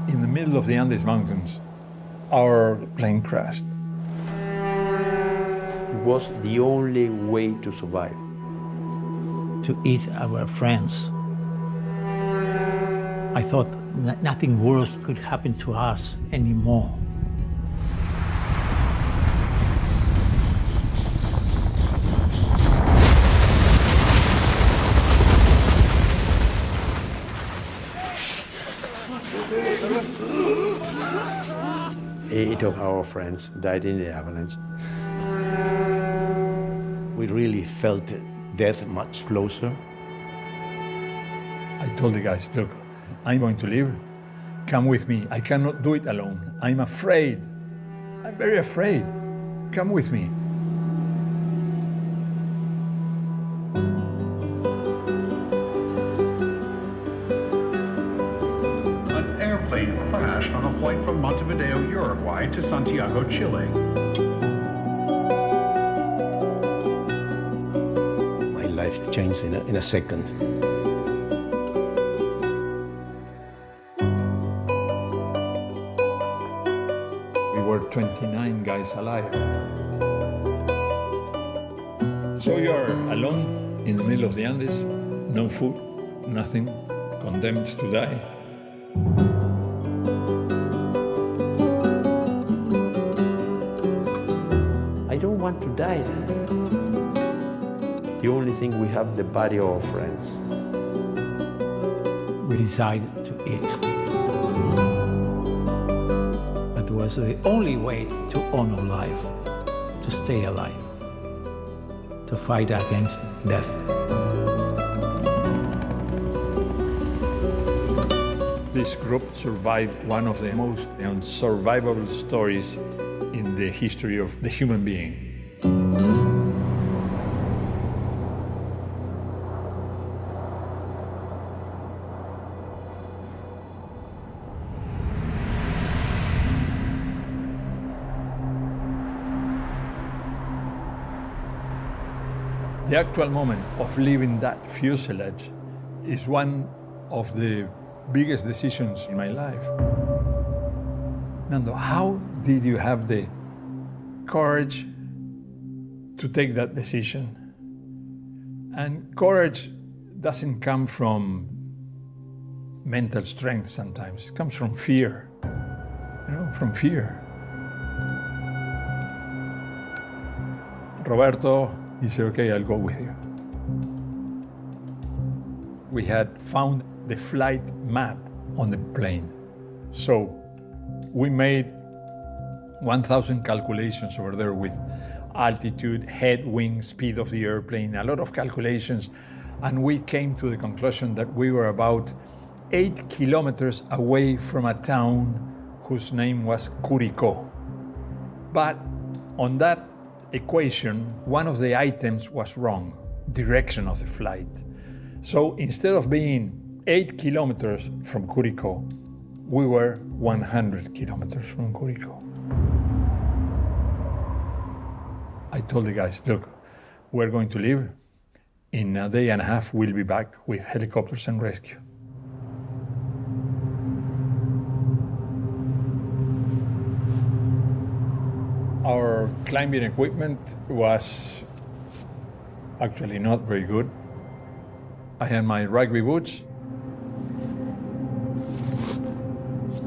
In the middle of the Andes Mountains, our plane crashed. It was the only way to survive. To eat our friends. I thought that nothing worse could happen to us anymore. Eight of our friends died in the avalanche. We really felt death much closer. I told the guys, look, I'm going to leave. Come with me. I cannot do it alone. I'm afraid. I'm very afraid. Come with me. An airplane crashed on a flight from Montevideo, Uruguay to Santiago, Chile. My life changed in a second. We were 29 guys alive. So you're alone in the middle of the Andes, no food, nothing, condemned to die. I don't want to die. The only thing we have the body of our friends. We decided to eat. That was the only way to honor life, to stay alive, to fight against death. This group survived one of the most unsurvivable stories in the history of the human being. The actual moment of leaving that fuselage is one of the biggest decisions in my life. Nando, how did you have the courage to take that decision? And courage doesn't come from mental strength sometimes. It comes from fear, from fear. Roberto, he said, okay, I'll go with you. We had found the flight map on the plane. So we made 1,000 calculations over there with altitude, head, wing, speed of the airplane, a lot of calculations. And we came to the conclusion that we were about 8 kilometers away from a town whose name was Curicó. But on that equation, one of the items was wrong, direction of the flight. So instead of being 8 kilometers from Curicó, we were 100 kilometers from Curicó. I told the guys, look, we're going to leave. In a day and a half, we'll be back with helicopters and rescue. Our climbing equipment was actually not very good. I had my rugby boots.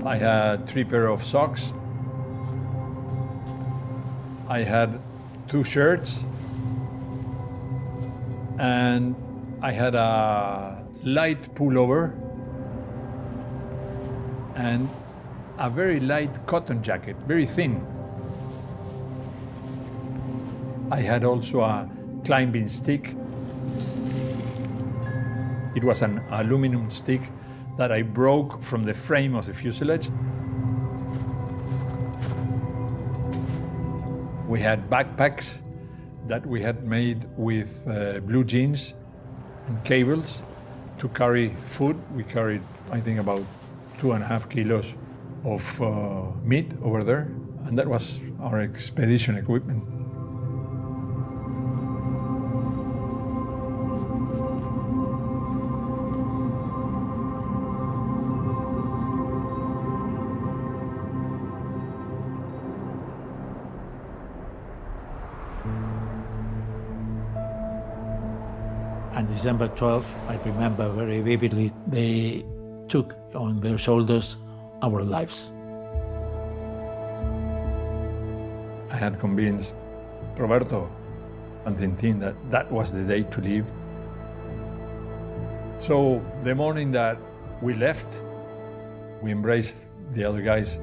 I had 3 pairs of socks. I had 2 shirts. And I had a light pullover and a very light cotton jacket, very thin. I had also a climbing stick. It was an aluminum stick that I broke from the frame of the fuselage. We had backpacks that we had made with blue jeans and cables to carry food. We carried, I think, about 2.5 kilos of meat over there, and that was our expedition equipment. And December 12th, I remember very vividly, they took on their shoulders our lives. I had convinced Roberto and Tintin that that was the day to leave. So the morning that we left, we embraced the other guys.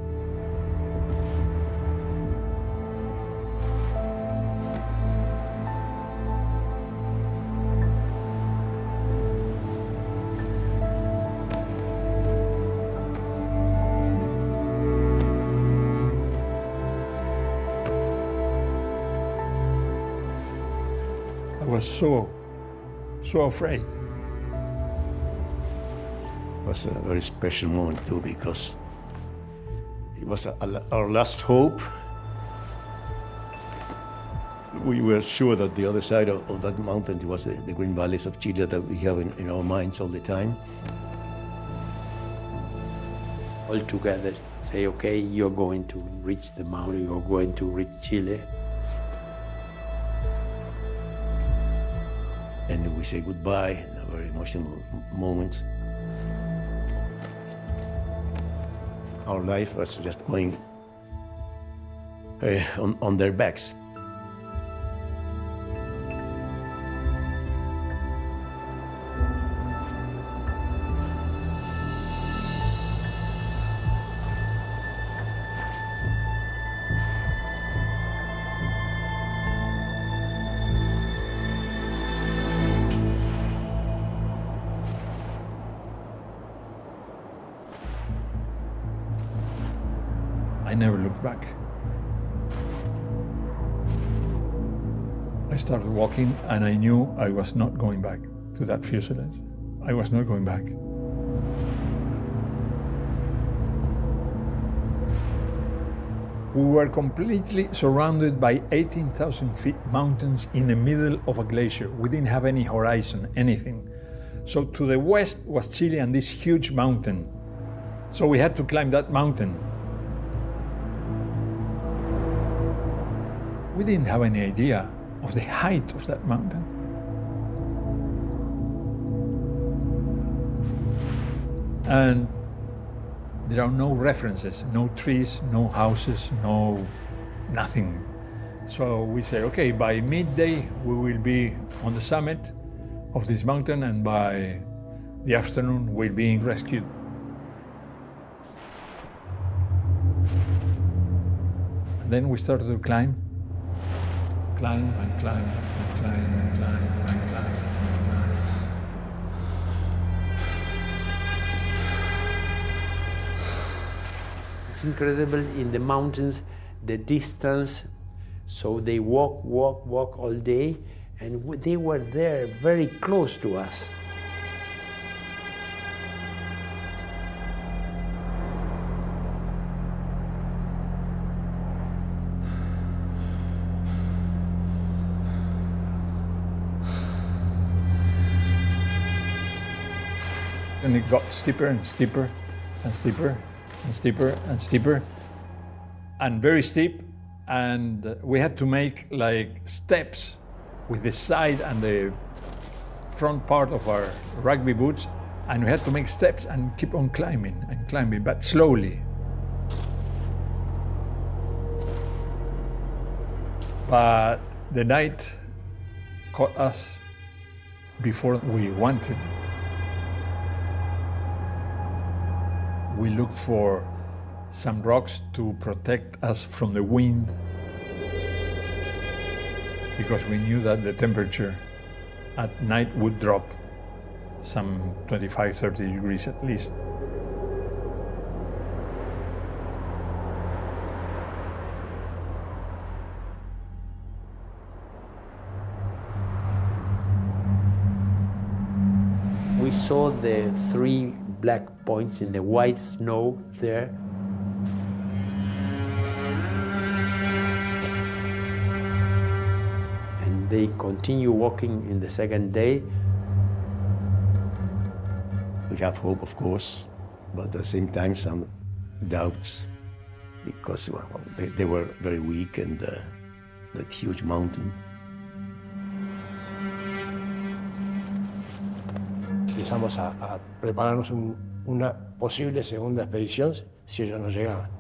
I was so afraid. It was a very special moment too, because it was our last hope. We were sure that the other side of that mountain was the green valleys of Chile that we have in our minds all the time. All together say, okay, you're going to reach the mountain, you're going to reach Chile. And we say goodbye in a very emotional moment. Our life was just going on their backs. I never looked back. I started walking and I knew I was not going back to that fuselage. I was not going back. We were completely surrounded by 18,000 feet mountains in the middle of a glacier. We didn't have any horizon, anything. So to the west was Chile and this huge mountain. So we had to climb that mountain. We didn't have any idea of the height of that mountain. And there are no references, no trees, no houses, nothing. So we say, okay, by midday we will be on the summit of this mountain, and by the afternoon we'll be rescued. And then we started to climb and climb and climb and climb and climb and climb and climb. It's incredible in the mountains, the distance. So they walk all day, and they were there very close to us. And it got steeper and steeper and steeper and steeper and steeper and very steep. And we had to make like steps with the side and the front part of our rugby boots. And we had to make steps and keep on climbing and climbing, but slowly. But the night caught us before we wanted. We looked for some rocks to protect us from the wind, because we knew that the temperature at night would drop some 25, 30 degrees at least. We saw the 3 black points in the white snow there. And they continue walking in the second day. We have hope, of course, but at the same time some doubts, because they were very weak, and that huge mountain. empezamos a prepararnos una posible segunda expedición si ellos no llegaban.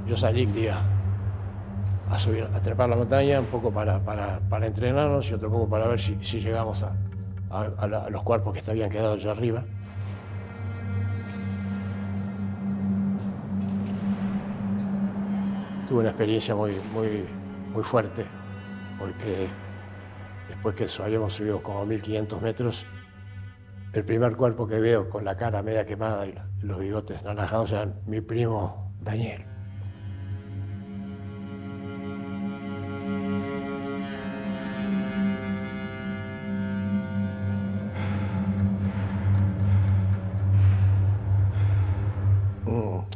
Yo salí un día a subir, a trepar la montaña, un poco para entrenarnos y otro poco para ver si llegamos a los cuerpos que habían quedado allá arriba. Tuve una experiencia muy fuerte, porque después que habíamos subido como 1500 metros, el primer cuerpo que veo con la cara media quemada y los bigotes naranjados era mi primo Daniel.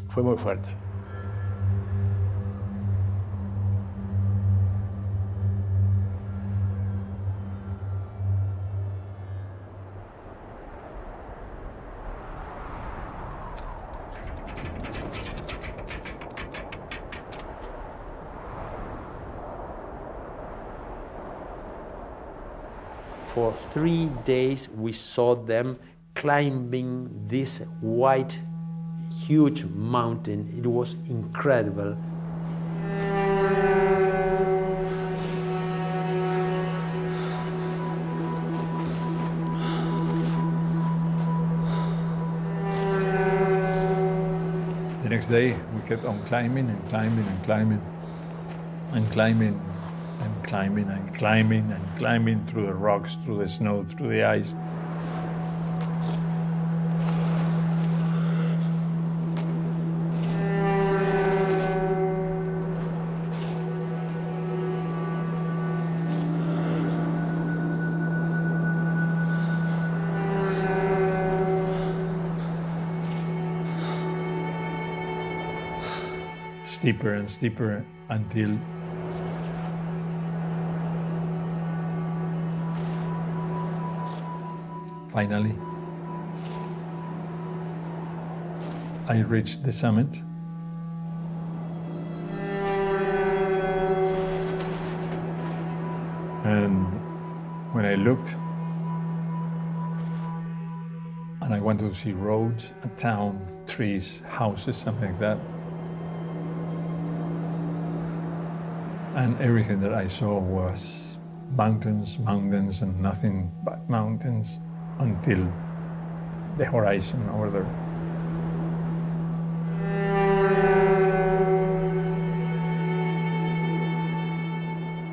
Fue muy fuerte. For 3 days, we saw them climbing this white, huge mountain. It was incredible. The next day, we kept on climbing and climbing and climbing and climbing and climbing and climbing and climbing through the rocks, through the snow, through the ice. Steeper and steeper until finally I reached the summit. And when I looked and I wanted to see roads, a town, trees, houses, something like that, and everything that I saw was mountains, mountains, and nothing but mountains until the horizon over there.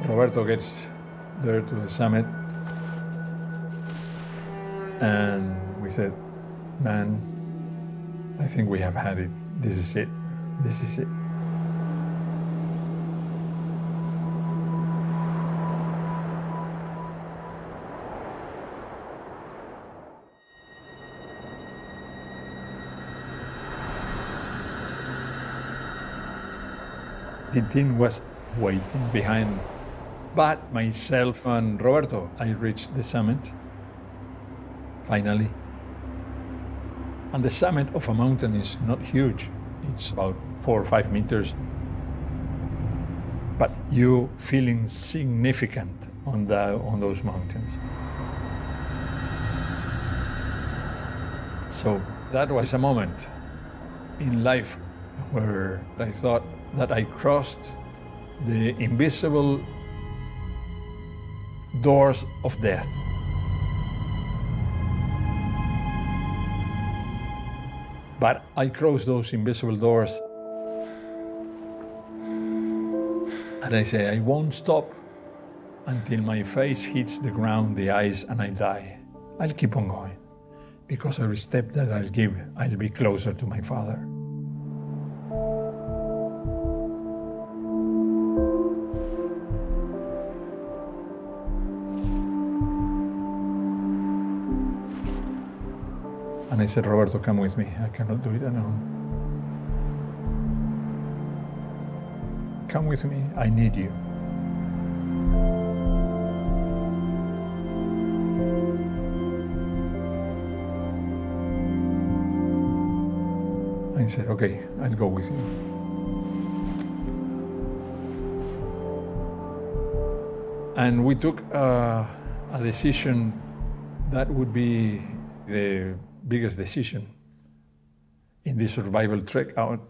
Roberto gets there to the summit, and we said, man, I think we have had it. This is it. This is it. Tintin was waiting behind, but myself and Roberto, I reached the summit, finally. And the summit of a mountain is not huge. It's about 4 or 5 meters. But you feeling significant on those mountains. So that was a moment in life where I thought that I crossed the invisible doors of death. But I crossed those invisible doors and I say, I won't stop until my face hits the ground, the ice, and I die. I'll keep on going, because every step that I'll give, I'll be closer to my father. And I said, Roberto, come with me. I cannot do it alone. Come with me. I need you. I said, okay, I'll go with you. And we took a decision That would be the biggest decision in the survival trek out.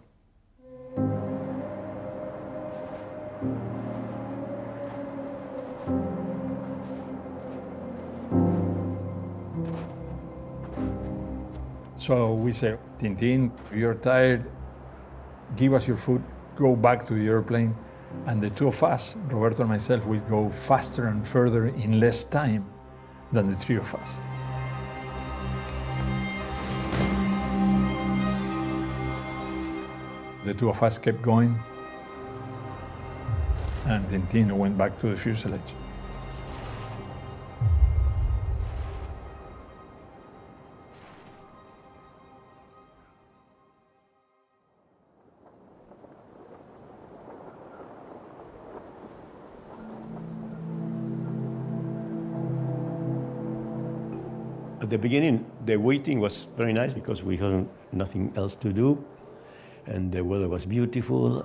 So we say, Tintin, you're tired, give us your food, go back to the airplane, and the two of us, Roberto and myself, will go faster and further in less time than the three of us. The two of us kept going, and Tintin went back to the fuselage. At the beginning, the waiting was very nice because we had nothing else to do, and the weather was beautiful.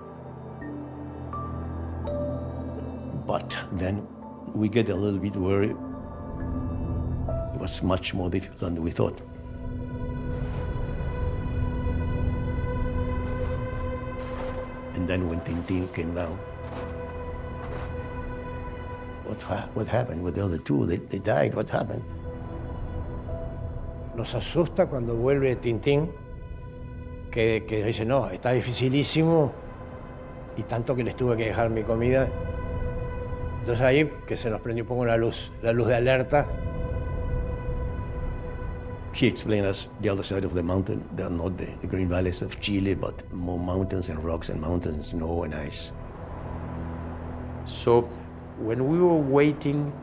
But then we get a little bit worried. It was much more difficult than we thought. And then when Tintin came down, what happened with the other two? They died, what happened? Nos asusta cuando vuelve Tintín, que dice, no, está dificilísimo, y tanto que les tuve que dejar mi comida. Entonces ahí que se nos prendió un poco la luz de alerta. He explained us the other side of the mountain. They are not the green valleys of Chile, but more mountains and rocks and mountains, snow and ice. So when we were waiting,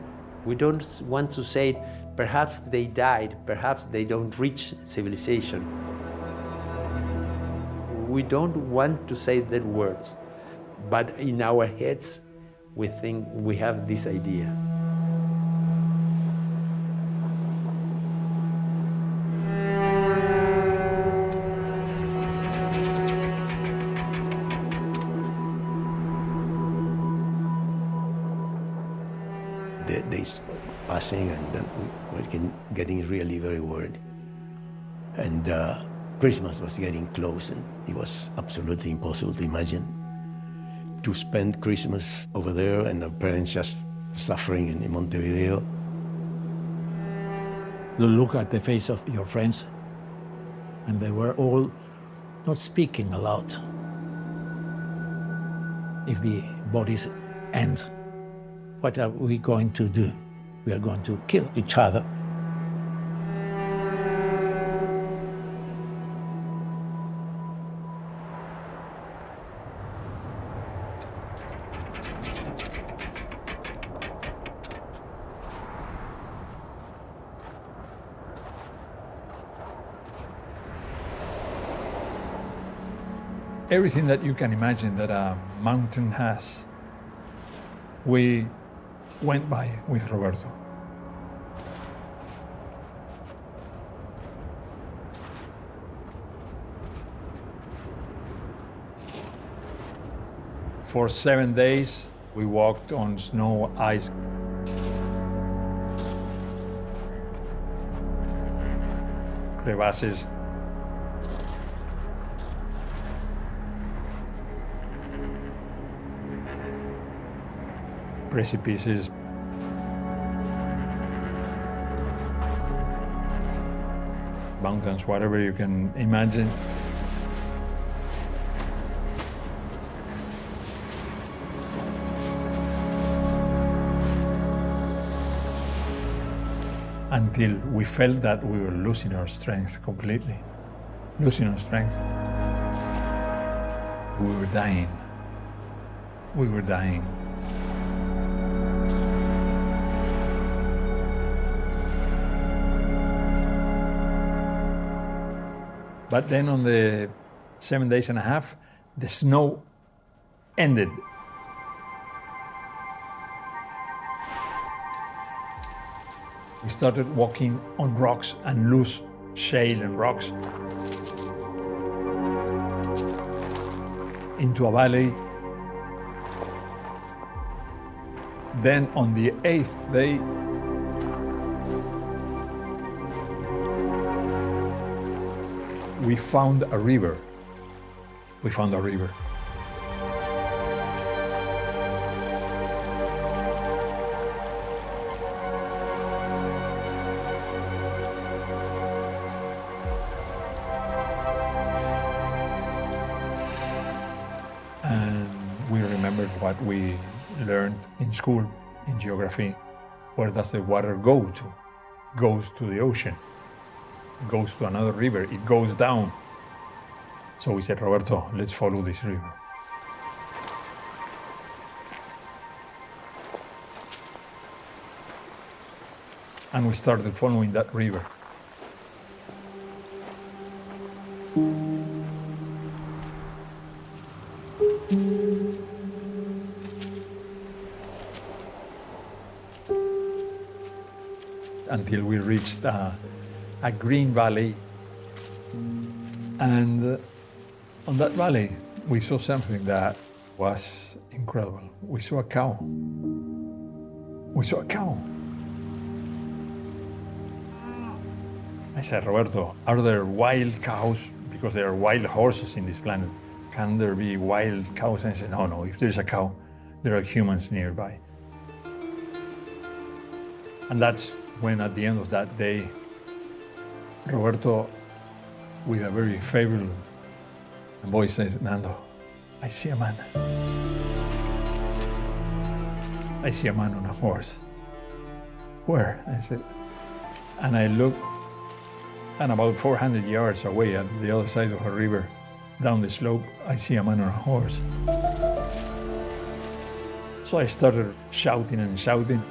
we don't want to say, perhaps they died, perhaps they don't reach civilization. We don't want to say that words, but in our heads, we think we have this idea. The days passing, and then we were getting really very worried. And Christmas was getting close, and it was absolutely impossible to imagine to spend Christmas over there and our parents just suffering in Montevideo. You look at the face of your friends, and they were all not speaking aloud. If the bodies end, what are we going to do? We are going to kill each other. Everything that you can imagine that a mountain has, we went by with Roberto. For 7 days, we walked on snow, ice. Crevasses. Precipices. Mountains, whatever you can imagine. Until we felt that we were losing our strength completely. Losing our strength. We were dying. We were dying. But then on the 7 days and a half, the snow ended. We started walking on rocks and loose shale and rocks into a valley. Then on the 8th day, we found a river. We found a river. And we remembered what we learned in school, in geography. Where does the water go to? It goes to the ocean. It goes to another river. It goes down. So we said, Roberto, let's follow this river. And we started following that river. Until we reached a green valley. And on that valley, we saw something that was incredible. We saw a cow. We saw a cow. I said, Roberto, are there wild cows? Because there are wild horses in this planet. Can there be wild cows? And I said, no, if there's a cow, there are humans nearby. And that's when at the end of that day, Roberto, with a very favorable voice, says, Nando, I see a man. I see a man on a horse. Where? I said, and I looked, and about 400 yards away at the other side of a river, down the slope, I see a man on a horse. So I started shouting and shouting.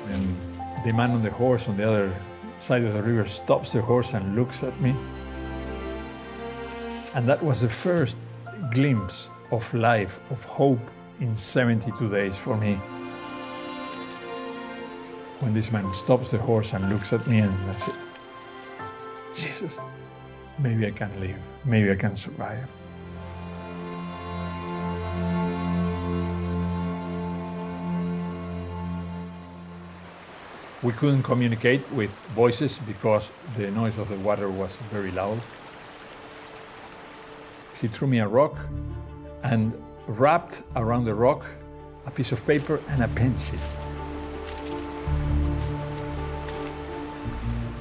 And the man on the horse on the other side of the river stops the horse and looks at me. And that was the first glimpse of life, of hope in 72 days for me. When this man stops the horse and looks at me, and I said, Jesus, maybe I can live, maybe I can survive. We couldn't communicate with voices because the noise of the water was very loud. He threw me a rock and wrapped around the rock a piece of paper and a pencil.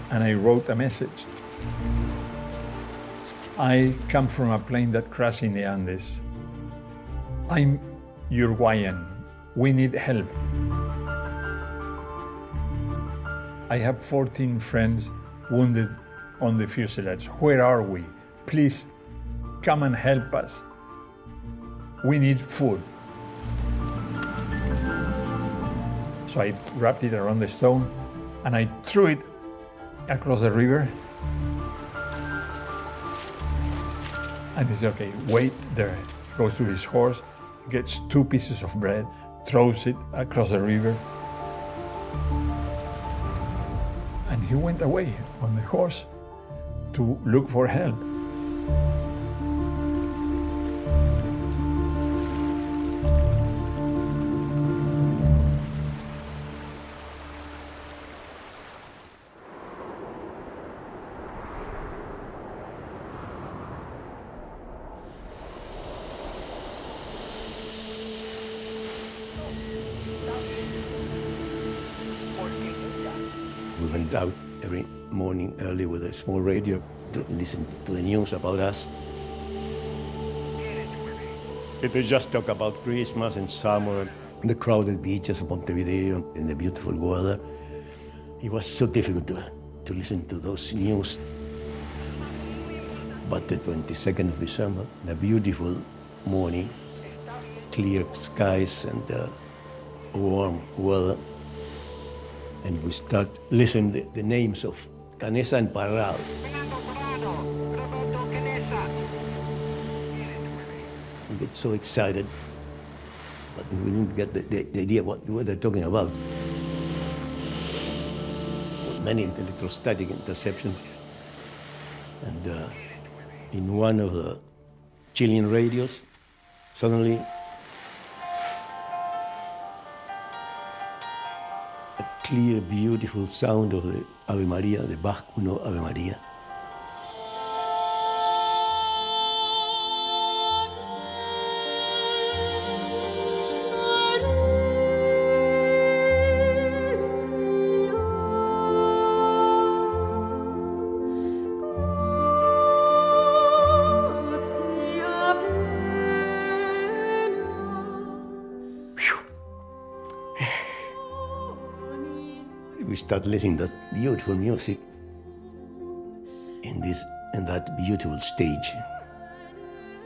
And I wrote a message. I come from a plane that crashed in the Andes. I'm Uruguayan. We need help. I have 14 friends wounded on the fuselage. Where are we? Please come and help us. We need food. So I wrapped it around the stone and I threw it across the river. And he said, okay, wait there. He goes to his horse, gets 2 pieces of bread, throws it across the river. And he went away on the horse to look for help. We went out every morning early with a small radio to listen to the news about us. They just talk about Christmas and summer, the crowded beaches of Montevideo and the beautiful weather. It was so difficult to listen to those news. But the 22nd of December, a beautiful morning, clear skies and warm weather, and we start listening to the names of Canessa and Parrado. We get so excited, but we didn't get the idea what they're talking about. Many electrostatic interception, and in one of the Chilean radios, suddenly a clear, beautiful sound of the Ave Maria, the Bach Uno Ave Maria. We start listening to that beautiful music in that beautiful stage.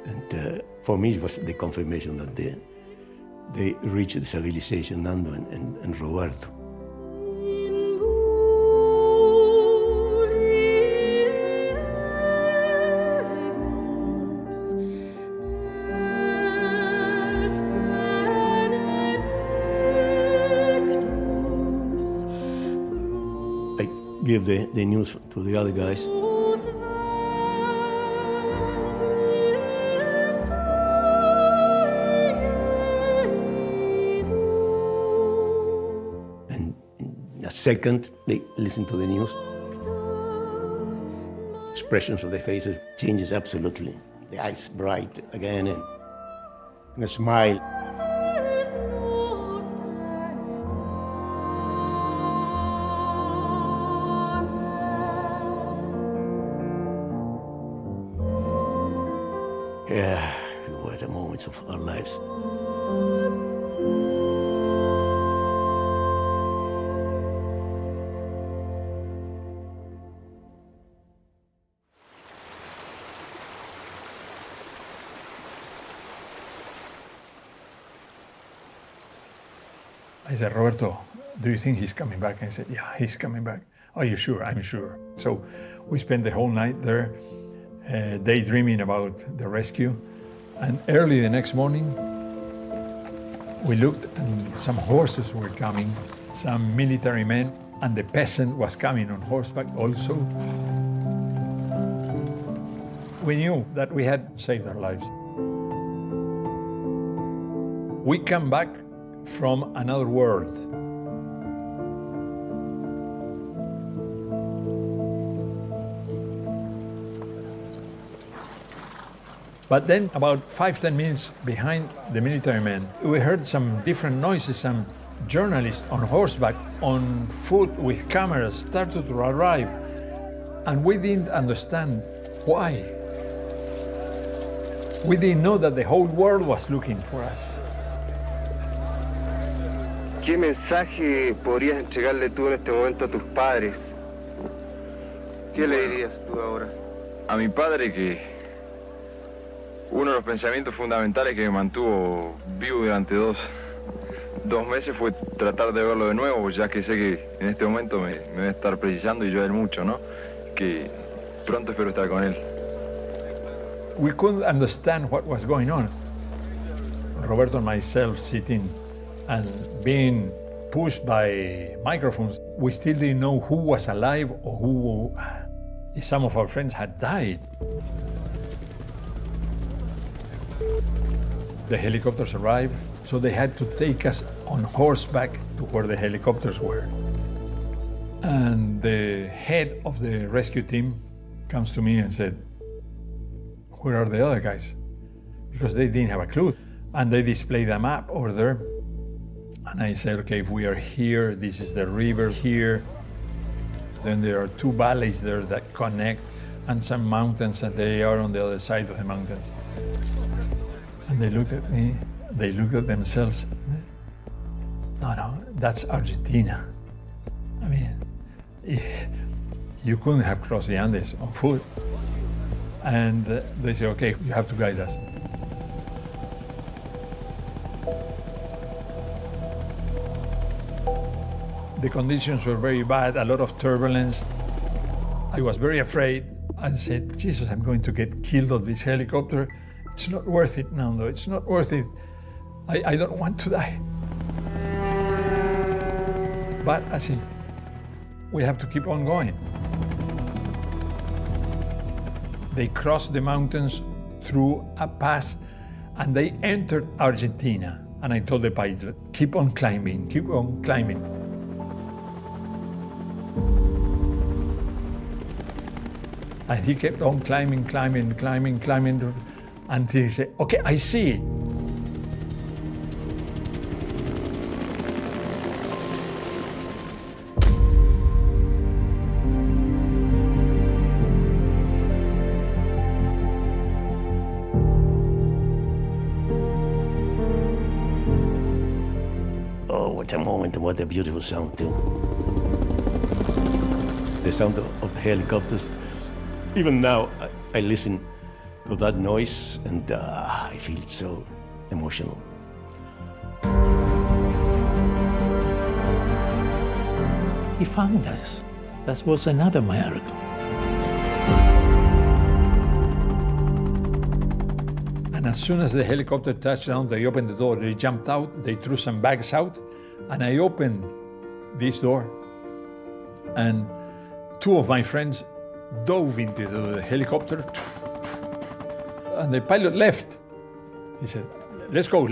And for me, it was the confirmation that they reached the civilization, Nando and Roberto. Give the news to the other guys. And in a second, they listen to the news. Expressions of the faces changes absolutely. The eyes bright again and a smile. Yeah, what the moments of our lives. I said, Roberto, do you think he's coming back? And he said, yeah, he's coming back. Are you sure? I'm sure. So we spent the whole night there, daydreaming about the rescue. And early the next morning, we looked and some horses were coming, some military men, and the peasant was coming on horseback also. We knew that we had saved our lives. We come back from another world. But then, about 5-10 minutes behind the military men, we heard some different noises. Some journalists on horseback, on foot with cameras started to arrive. And we didn't understand why. We didn't know that the whole world was looking for us. ¿Qué mensaje podrías entregarle tú en este momento a tus padres? ¿Qué le dirías tú ahora? A mi padre que uno de los pensamientos fundamentales que me mantuvo vivo durante dos meses fue tratar de verlo de nuevo, ya que sé que en este momento me va a estar precisando y yo a él mucho, ¿no? Que pronto espero estar con él. We couldn't understand what was going on. Roberto and myself sitting and being pushed by microphones. We still didn't know who was alive or who, if some of our friends had died. The helicopters arrived, so they had to take us on horseback to where the helicopters were. And the head of the rescue team comes to me and said, where are the other guys? Because they didn't have a clue. And they displayed a map over there. And I said, okay, if we are here, this is the river here. Then there are 2 valleys there that connect and some mountains, and they are on the other side of the mountains. And they looked at me, they looked at themselves. No, that's Argentina. I mean, you couldn't have crossed the Andes on foot. And they said, okay, you have to guide us. The conditions were very bad, a lot of turbulence. I was very afraid. I said, Jesus, I'm going to get killed on this helicopter. It's not worth it, Nando, it's not worth it. I don't want to die. But I said, we have to keep on going. They crossed the mountains through a pass and they entered Argentina. And I told the pilot, keep on climbing, keep on climbing. And he kept on climbing, until he said, okay, I see it. Oh, what a moment and what a beautiful sound too. The sound of the helicopters. Even now, I listen to that noise and I feel so emotional. He found us. That was another miracle. And as soon as the helicopter touched down, they opened the door, they jumped out, they threw some bags out, and I opened this door. And two of my friends dove into the helicopter, and the pilot left. He said, let's go.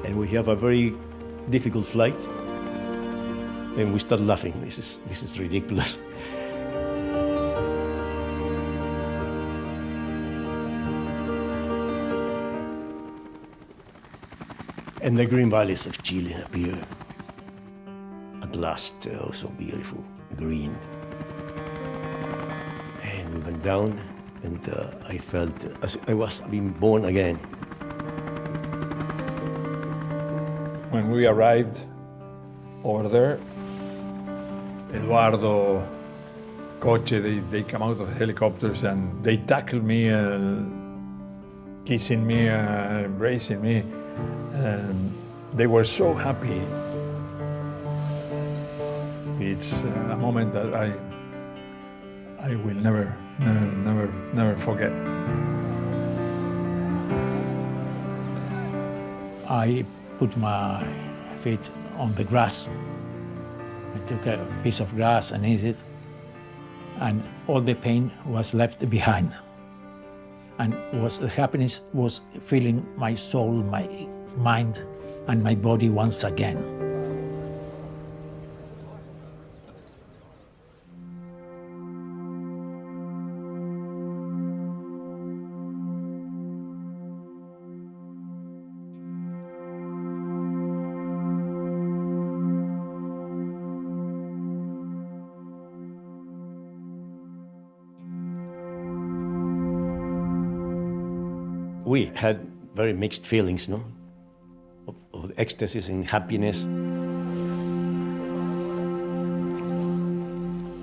And we have a very difficult flight, and we start laughing. This is ridiculous. And the green valleys of Chile appear at last, oh, so beautiful, green. And we went down, and I felt as I was being born again. When we arrived over there, Eduardo, Coche, they come out of the helicopters and they tackled me, kissing me, embracing me. And they were so happy. It's a moment that I will never forget. I put my feet on the grass. I took a piece of grass and ate it, and all the pain was left behind. And the happiness was filling my soul, my mind, and my body once again. We had very mixed feelings, no? Of ecstasy and happiness.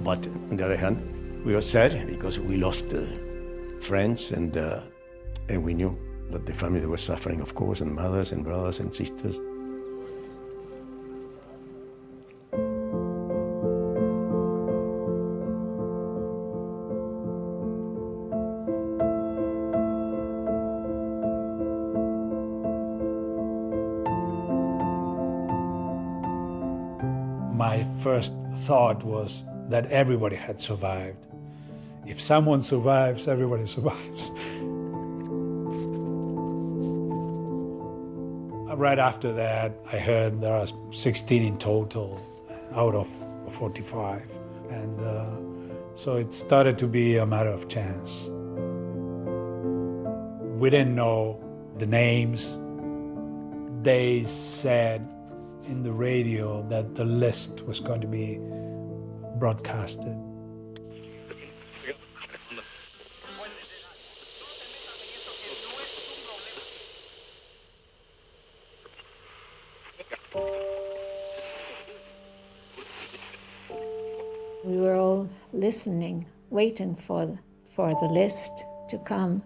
But on the other hand, we were sad because we lost friends, and we knew that the family was suffering, of course, and mothers and brothers and sisters. My first thought was that everybody had survived. If someone survives, everybody survives. Right after that, I heard there are 16 in total out of 45. And so it started to be a matter of chance. We didn't know the names. They said in the radio that the list was going to be broadcasted. We were all listening, waiting for the list to come.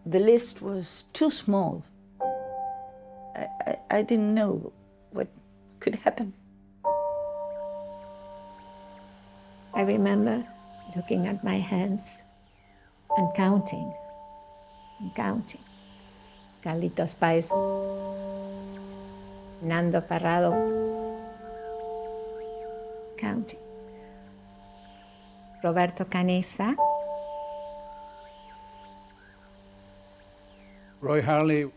The list was too small. I didn't know what could happen. I remember looking at my hands and counting. Carlitos Páez. Nando Parrado County. Roberto Canessa. Roy Harley.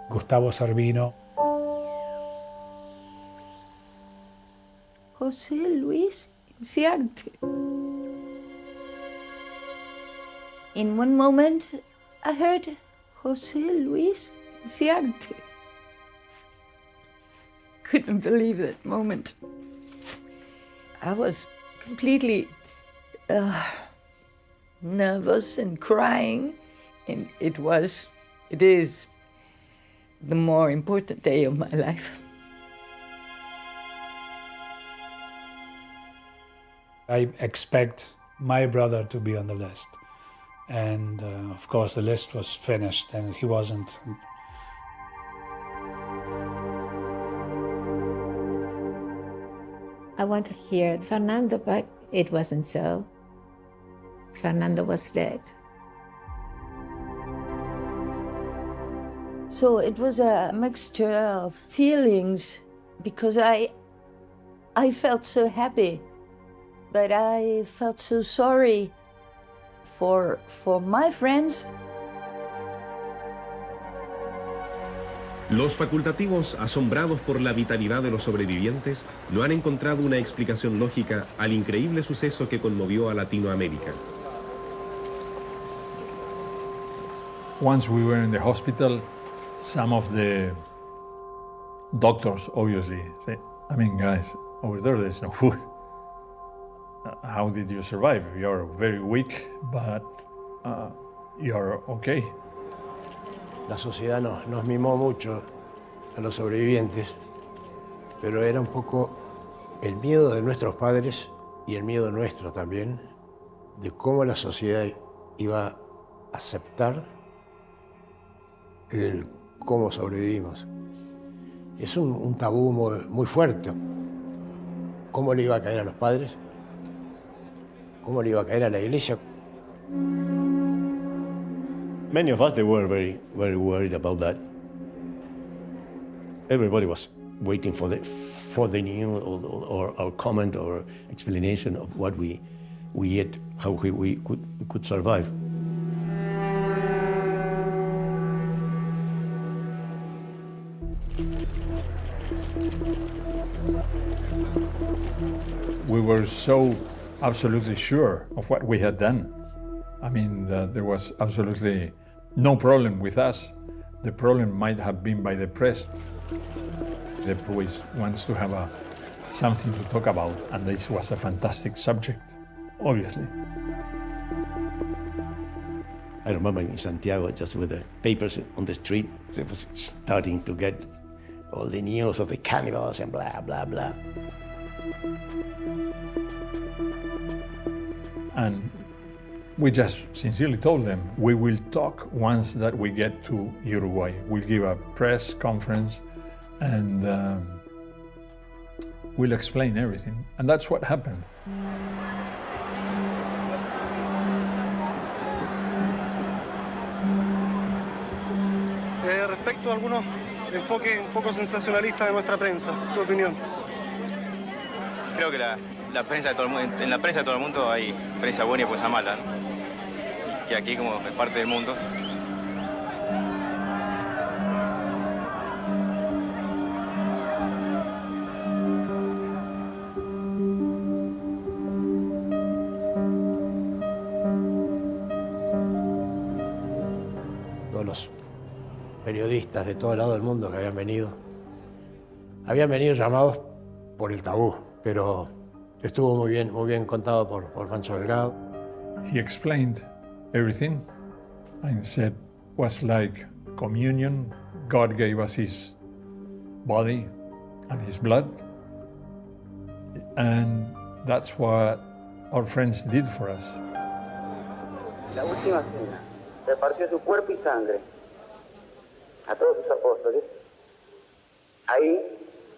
Gustavo Servino. José Luis Inciarte. In one moment, I heard José Luis Inciarte. Couldn't believe that moment. I was completely nervous and crying, and it is the more important day of my life. I expect my brother to be on the list. And of course the list was finished and he wasn't. I want to hear Fernando, but it wasn't so. Fernando was dead. So it was a mixture of feelings because I felt so happy, but I felt so sorry for my friends. Los facultativos, asombrados por la vitalidad de los sobrevivientes, no han encontrado una explicación lógica al increíble suceso que conmovió a Latinoamérica. Once we were in the hospital, some of the doctors obviously said, I mean, guys, over there's no food. How did you survive? You're very weak, but you're okay. La sociedad nos mimó mucho a los sobrevivientes, pero era un poco el miedo de nuestros padres y el miedo nuestro también, de cómo la sociedad iba a aceptar el cómo sobrevivimos. Es un tabú muy fuerte. ¿Cómo le iba a caer a los padres? ¿Cómo le iba a caer a la iglesia? Many of us, they were very, very worried about that. Everybody was waiting for the news or our comment or explanation of what we ate, how we could survive. We were so absolutely sure of what we had done. I mean, there was absolutely no problem with us. The problem might have been by the press. The press wants to have something to talk about, and this was a fantastic subject, obviously. I remember in Santiago, just with the papers on the street, it was starting to get all the news of the cannibals and blah, blah, blah. And we just sincerely told them, we will talk once that we get to Uruguay. We'll give a press conference and we'll explain everything. And that's what happened. Respecto a algunos enfoques un poco sensacionalistas de nuestra prensa, ¿tu opinión? Creo que la prensa de todo el mundo, en la prensa de todo el mundo hay prensa buena y prensa mala, ¿no? Que aquí como es parte del mundo. Todos los periodistas de todo lado del mundo que habían venido llamados por el tabú, pero estuvo muy bien contado por Pancho Delgado. He explained everything and said it was like communion. God gave us his body and his blood, and that's what our friends did for us. La última cena, repartió su cuerpo y sangre a todos sus apóstoles. Ahí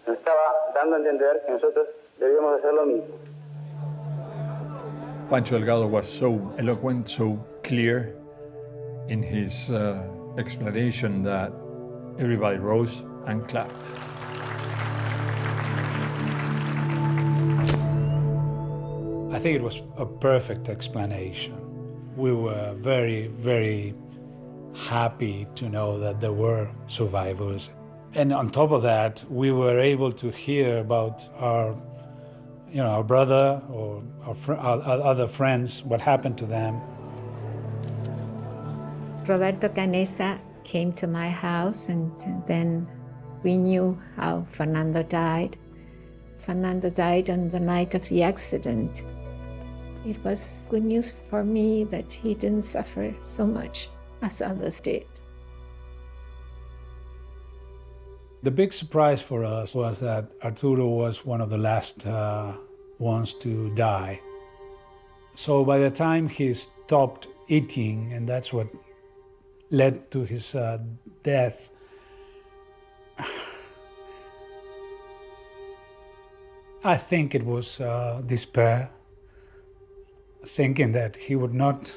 nos estaba dando a entender que nosotros debíamos hacer lo mismo. Pancho Delgado was so eloquent, so clear in his explanation that everybody rose and clapped. I think it was a perfect explanation. We were very, very happy to know that there were survivors. And on top of that, we were able to hear about our brother or our other friends, what happened to them. Roberto Canessa came to my house, and then we knew how Fernando died. Fernando died on the night of the accident. It was good news for me that he didn't suffer so much as others did. The big surprise for us was that Arturo was one of the last ones to die. So by the time he stopped eating, and that's what led to his death, I think it was despair, thinking that he would not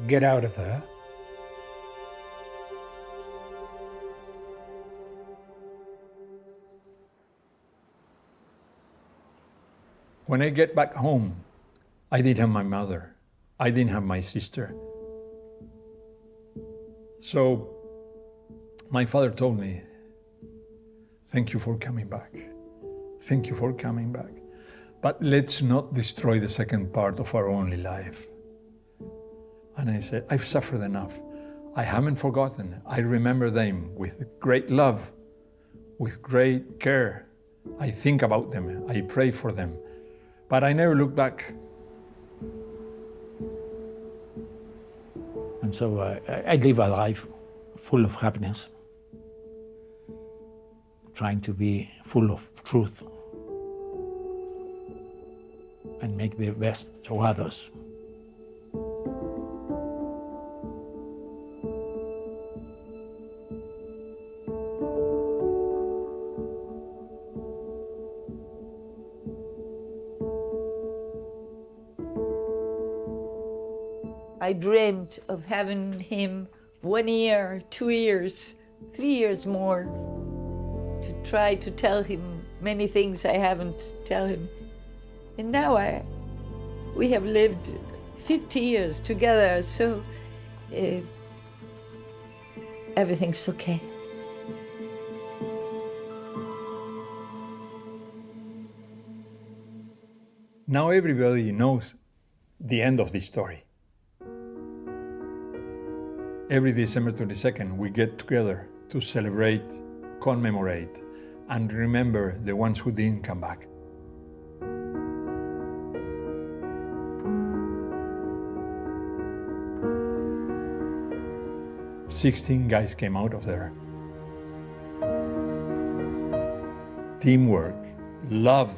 get out of there. When I get back home, I didn't have my mother. I didn't have my sister. So my father told me, "Thank you for coming back. Thank you for coming back. But let's not destroy the second part of our only life." And I said, "I've suffered enough. I haven't forgotten. I remember them with great love, with great care. I think about them. I pray for them. But I never look back." And so I live a life full of happiness, trying to be full of truth and make the best of others. I dreamed of having him 1 year, 2 years, 3 years more, to try to tell him many things I haven't tell him. And now we have lived 50 years together, so everything's okay. Now everybody knows the end of this story. Every December 22nd, we get together to celebrate, commemorate, and remember the ones who didn't come back. "16 guys came out of there. Teamwork, love,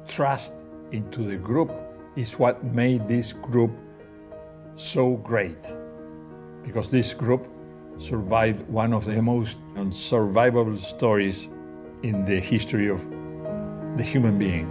trust into the group is what made this group so great. Because this group survived one of the most unsurvivable stories in the history of the human being.